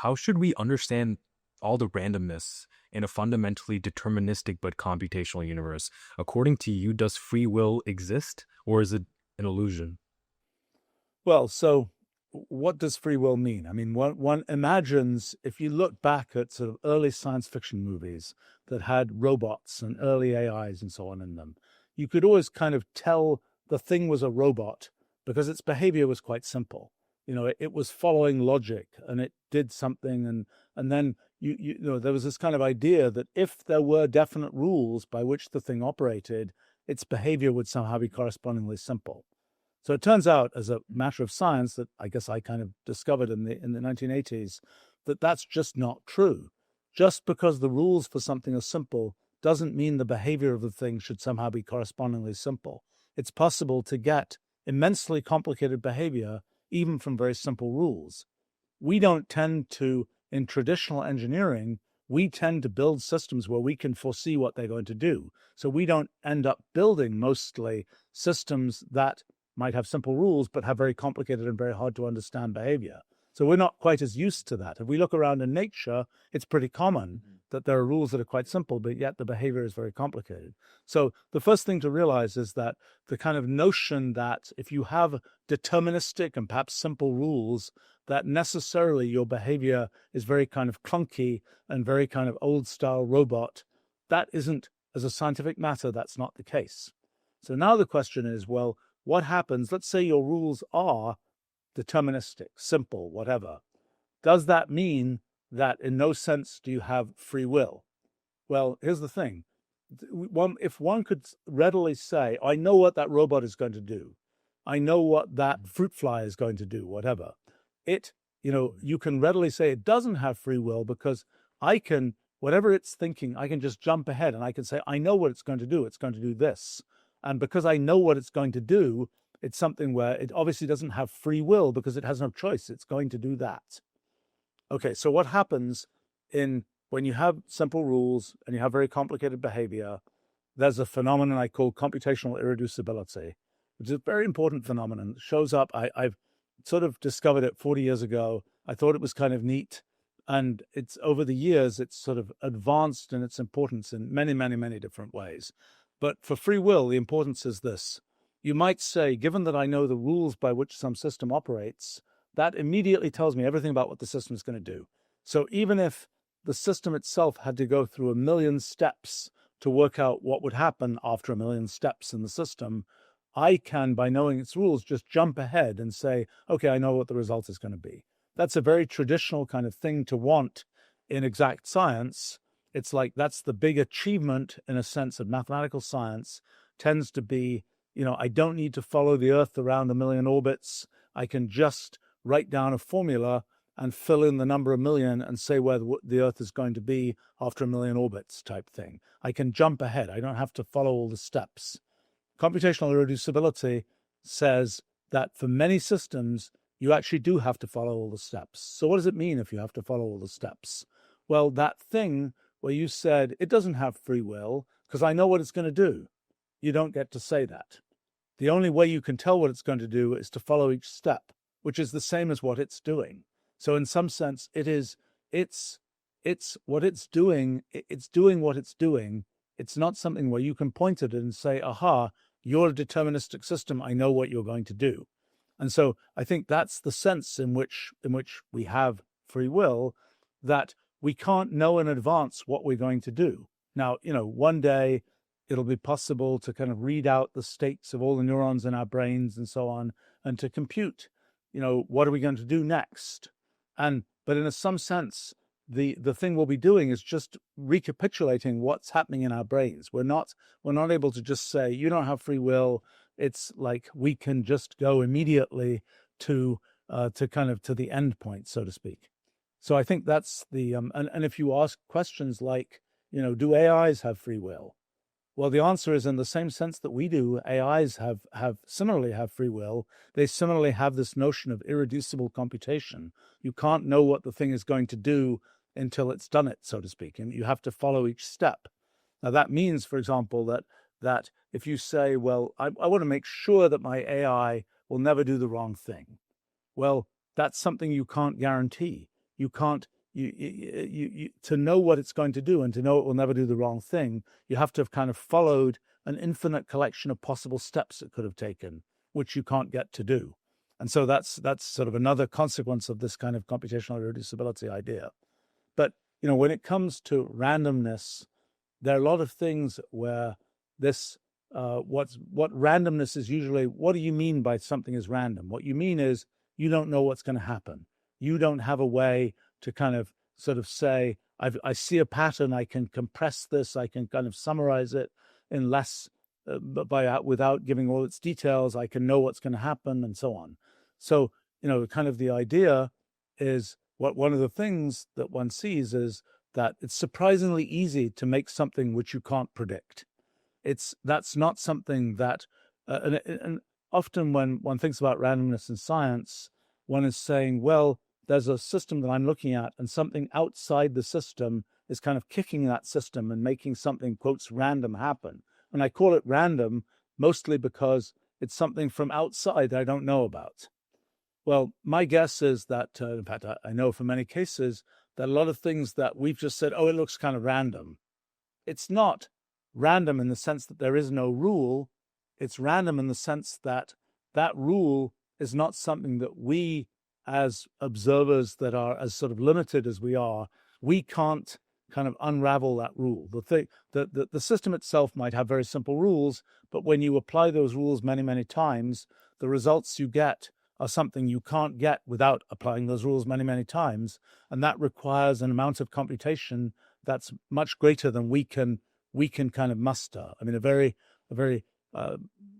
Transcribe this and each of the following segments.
how should we understand all the randomness in a fundamentally deterministic but computational universe? According to you, does free will exist, or is it an illusion? Well, so what does free will mean? I mean, one imagines, if you look back at sort of early science fiction movies that had robots and early AIs and so on in them, you could always kind of tell the thing was a robot because its behavior was quite simple. It was following logic and it did something, and then there was this kind of idea that if there were definite rules by which the thing operated, its behavior would somehow be correspondingly simple. So it turns out, as a matter of science, that I guess I kind of discovered in the 1980s, that that's just not true. Just because the rules for something are simple doesn't mean the behavior of the thing should somehow be correspondingly simple. It's possible to get immensely complicated behavior even from very simple rules. We don't tend to, in traditional engineering, we tend to build systems where we can foresee what they're going to do. So we don't end up building mostly systems that might have simple rules, but have very complicated and very hard to understand behavior. So we're not quite as used to that. If we look around in nature, it's pretty common that there are rules that are quite simple, but yet the behavior is very complicated. So the first thing to realize is that the kind of notion that if you have deterministic and perhaps simple rules, that necessarily your behavior is very kind of clunky and very kind of old style robot, that isn't, as a scientific matter, that's not the case. So now the question is, well, what happens? Let's say your rules are deterministic, simple, whatever. Does that mean that in no sense do you have free will? Well, here's the thing. If one could readily say, I know what that robot is going to do, I know what that fruit fly is going to do, whatever, you can readily say it doesn't have free will because whatever it's thinking, I can just jump ahead and I can say, I know what it's going to do. It's going to do this. And because I know what it's going to do, it's something where it obviously doesn't have free will because it has no choice. It's going to do that. Okay, so what happens when you have simple rules and you have very complicated behavior, there's a phenomenon I call computational irreducibility, which is a very important phenomenon. It shows up. I've sort of discovered it 40 years ago. I thought it was kind of neat. And it's over the years, it's sort of advanced in its importance in many, many, many different ways. But for free will, the importance is this. You might say, given that I know the rules by which some system operates, that immediately tells me everything about what the system is going to do. So even if the system itself had to go through 1,000,000 steps to work out what would happen after 1,000,000 steps in the system, I can, by knowing its rules, just jump ahead and say, okay, I know what the result is going to be. That's a very traditional kind of thing to want in exact science. It's like that's the big achievement, in a sense, of mathematical science, tends to be, I don't need to follow the Earth around 1,000,000 orbits. I can just write down a formula and fill in the number 1,000,000 and say where the Earth is going to be after 1,000,000 orbits type thing. I can jump ahead. I don't have to follow all the steps. Computational irreducibility says that for many systems, you actually do have to follow all the steps. So what does it mean if you have to follow all the steps? Well, that thing where you said it doesn't have free will because I know what it's going to do, you don't get to say that. The only way you can tell what it's going to do is to follow each step, which is the same as what it's doing. So in some sense, it's what it's doing. It's doing what it's doing. It's not something where you can point at it and say, aha, you're a deterministic system. I know what you're going to do. And so I think that's the sense in which we have free will, that we can't know in advance what we're going to do. Now, one day it'll be possible to kind of read out the states of all the neurons in our brains and so on, and to compute, what are we going to do next? But in some sense, the thing we'll be doing is just recapitulating what's happening in our brains. We're not able to just say, you don't have free will. It's like we can just go immediately to the end point, so to speak. So I think that's the and if you ask questions like, do AIs have free will? Well, the answer is in the same sense that we do. AIs similarly have free will. They similarly have this notion of irreducible computation. You can't know what the thing is going to do until it's done it, so to speak, and you have to follow each step. Now that means, for example, that if you say, well, I want to make sure that my AI will never do the wrong thing. Well, that's something you can't guarantee. you can't, to know what it's going to do and to know it will never do the wrong thing, you have to have kind of followed an infinite collection of possible steps it could have taken, which you can't get to do. And so that's sort of another consequence of this kind of computational irreducibility idea. But, when it comes to randomness, there are a lot of things where this, what randomness is usually, what do you mean by something is random? What you mean is you don't know what's going to happen. You don't have a way to kind of sort of say, I see a pattern, I can compress this, I can kind of summarize it in less, without giving all its details, I can know what's going to happen and so on. So, kind of the idea is one of the things that one sees is that it's surprisingly easy to make something which you can't predict. That's not something that, and often when one thinks about randomness in science, one is saying, well, there's a system that I'm looking at and something outside the system is kind of kicking that system and making something, quotes, random happen. And I call it random mostly because it's something from outside that I don't know about. Well, my guess is that, in fact, I know from many cases that a lot of things that we've just said, oh, it looks kind of random. It's not random in the sense that there is no rule. It's random in the sense that that rule is not something that we, as observers that are as sort of limited as we are, we can't kind of unravel that rule. The system itself might have very simple rules, but when you apply those rules many, many times, the results you get are something you can't get without applying those rules many, many times. And that requires an amount of computation that's much greater than we can kind of muster. I mean, a very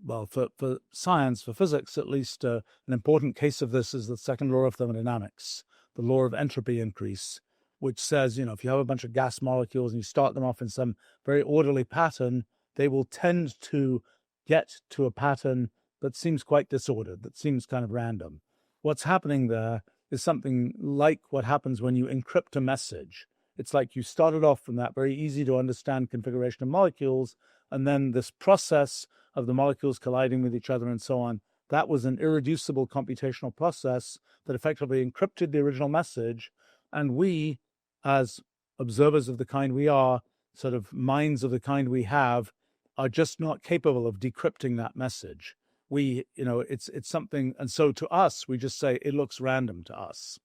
well, for science, for physics at least, an important case of this is the second law of thermodynamics, the law of entropy increase, which says, if you have a bunch of gas molecules and you start them off in some very orderly pattern, they will tend to get to a pattern that seems quite disordered, that seems kind of random. What's happening there is something like what happens when you encrypt a message. It's like you started off from that very easy to understand configuration of molecules, and then this process of the molecules colliding with each other and so on, that was an irreducible computational process that effectively encrypted the original message. And we, as observers of the kind we are, sort of minds of the kind we have, are just not capable of decrypting that message. It's something, and so to us, we just say it looks random to us.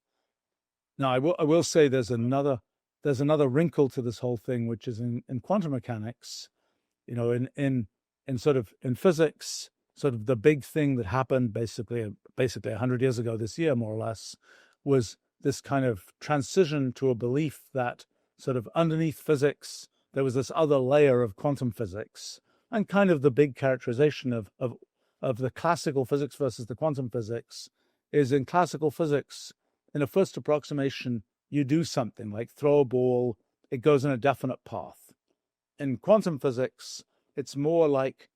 Now, I will say there's another wrinkle to this whole thing, which is in quantum mechanics, in physics, sort of the big thing that happened basically 100 years ago this year, more or less, was this kind of transition to a belief that sort of underneath physics, there was this other layer of quantum physics, and kind of the big characterization of the classical physics versus the quantum physics is in classical physics, in a first approximation, you do something like throw a ball, it goes in a definite path. In quantum physics, it's more like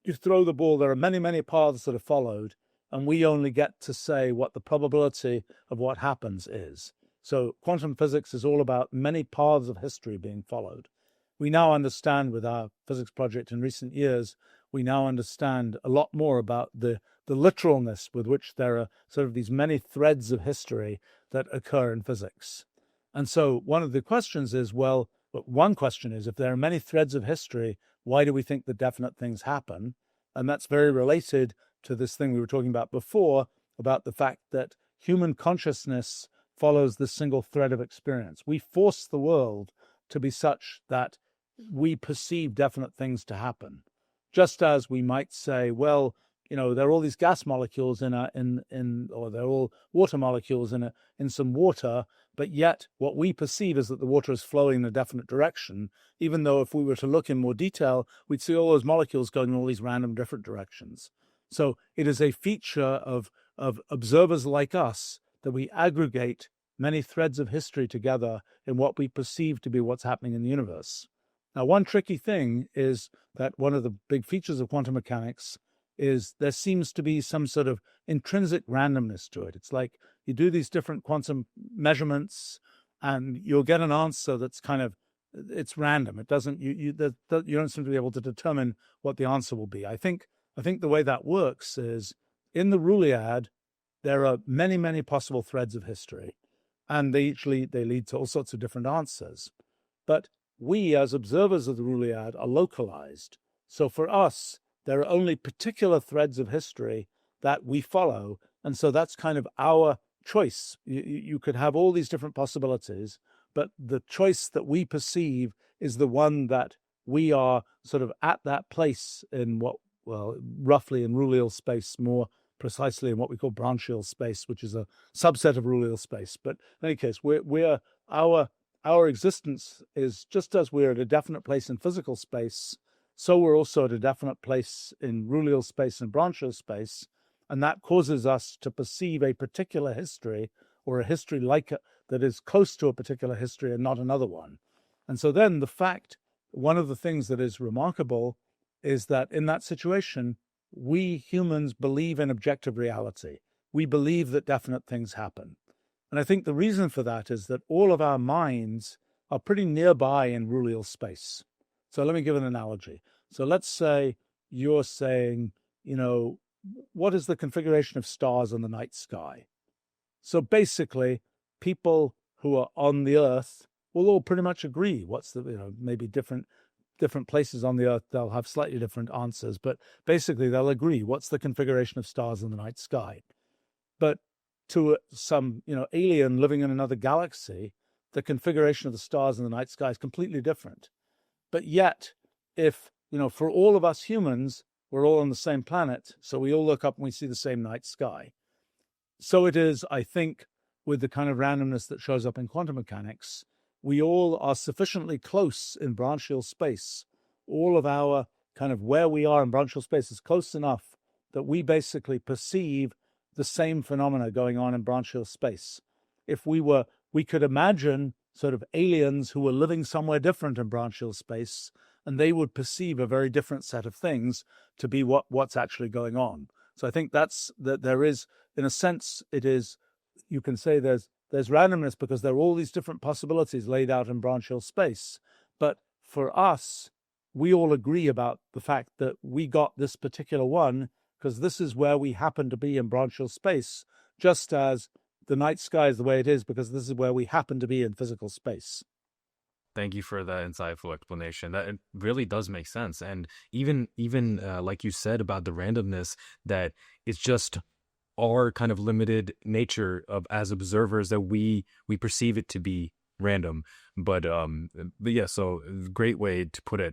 you throw the ball, there are many, many paths that are followed, and we only get to say what the probability of what happens is. So quantum physics is all about many paths of history being followed. We now understand with our physics project in recent years, we now understand a lot more about the literalness with which there are sort of these many threads of history that occur in physics. And so one of the questions is, one question is, if there are many threads of history, why do we think that definite things happen? And that's very related to this thing we were talking about before, about the fact that human consciousness follows this single thread of experience. We force the world to be such that we perceive definite things to happen. Just as we might say, there are all these gas molecules or they're all water molecules in some water, but yet what we perceive is that the water is flowing in a definite direction, even though if we were to look in more detail, we'd see all those molecules going in all these random different directions. So it is a feature of observers like us that we aggregate many threads of history together in what we perceive to be what's happening in the universe. Now, one tricky thing is that one of the big features of quantum mechanics is there seems to be some sort of intrinsic randomness to it. It's like you do these different quantum measurements and you'll get an answer that's kind of, it's random. It doesn't, you don't seem to be able to determine what the answer will be. I think the way that works is in the Roolead, there are many, many possible threads of history. and they lead to all sorts of different answers. But we, as observers of the Rulliad, are localized. So for us, there are only particular threads of history that we follow, and so that's kind of our choice. You could have all these different possibilities, but the choice that we perceive is the one that we are sort of at that place in what, well, roughly in Rullial space, more precisely in what we call branchial space, which is a subset of Rullial space. But in any case, our existence is just as we're at a definite place in physical space, so we're also at a definite place in Rullial space and branchial space, and that causes us to perceive a particular history, or a history like it that is close to a particular history and not another one. And so then one of the things that is remarkable is that in that situation, we humans believe in objective reality. We believe that definite things happen. And I think the reason for that is that all of our minds are pretty nearby in Rullial space. So let me give an analogy. So let's say you're saying, what is the configuration of stars in the night sky? So basically, people who are on the Earth will all pretty much agree. What's the, maybe different places on the Earth, they'll have slightly different answers, but basically they'll agree. What's the configuration of stars in the night sky? But to some, alien living in another galaxy, the configuration of the stars in the night sky is completely different. But yet, if, for all of us humans, we're all on the same planet, so we all look up and we see the same night sky. So it is, I think, with the kind of randomness that shows up in quantum mechanics, we all are sufficiently close in branchial space. All of our kind of where we are in branchial space is close enough that we basically perceive the same phenomena going on in branchial space. If we could imagine sort of aliens who were living somewhere different in branchial space, and they would perceive a very different set of things to be what's actually going on. So I think that there is, in a sense, you can say there's randomness because there are all these different possibilities laid out in branchial space. But for us, we all agree about the fact that we got this particular one because this is where we happen to be in branchial space, just as the night sky is the way it is because this is where we happen to be in physical space. Thank you for that insightful explanation. That it really does make sense. And even like you said about the randomness, that it's just our kind of limited nature of as observers that we perceive it to be random. But yeah, so great way to put it.